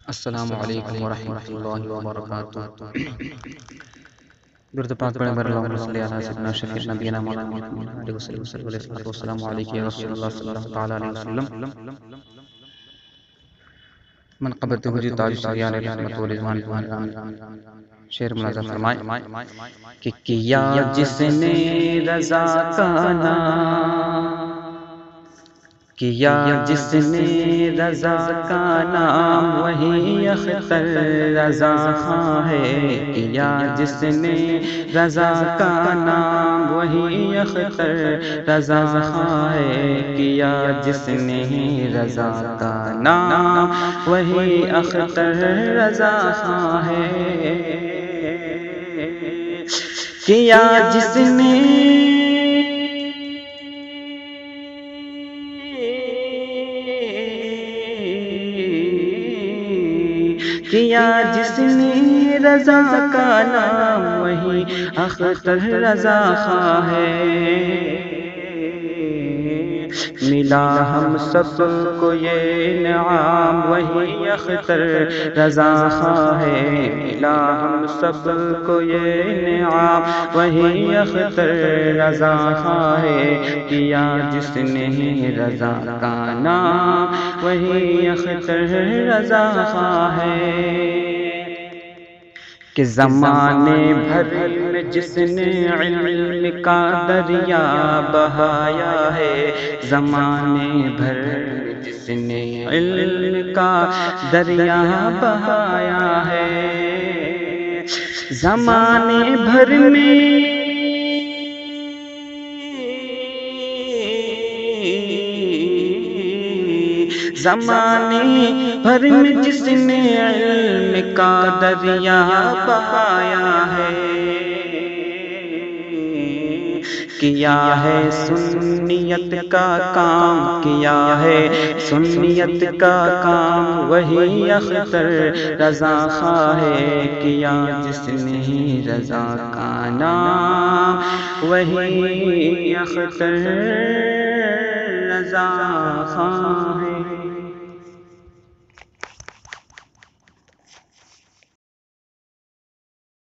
السلام علیکم ورحمۃ اللہ وبرکاتہ۔ درود پاک پڑھیں، اللہم صلی علی سیدنا شفیع نبینا مولانا محمد علیہ وسلم۔ السلام علیکم یا رسول اللہ صلی اللہ تعالی علیہ وسلم۔ منقبت حجی تاج سریان رحمت و رضوان شعر مناظر فرمائے کہ کیا جس نے رضا کا نام، کیا جس نے رضا کا نام وہی اختر رضا خاں ہے۔ کیا جس نے رضا کا نام وہی اختر رضا خاں ہے۔ کیا جس نے رضا کا نام وہی اختر رضا خاں ہے۔ کیا جس نے کیا جس نے رضا کا نام وہی اختر رضا خاں ہے۔ ملا ہم سب کو یہ انعام وہی اختر رضا خاں ہے۔ ملا ہم سب کو یہ انعام وہی اختر رضا خاں ہے۔ کیا جس نے رضا کا نام وہی اختر رضا خاں ہے۔ کہ زمانے بھر میں جس نے علم کا دریا بہایا ہے، زمانے بھر میں جس نے علم کا دریا بہایا ہے، زمانے بھر میں زمانے بھر میں جس نے علم کا دریا بہایا ہے، کیا ہے سنیت کا کام، کیا ہے سنیت کا کام وہی اختر رضا خاں ہے۔ کیا جس نے رضا کا نام وہی اختر رضا خاں ہے۔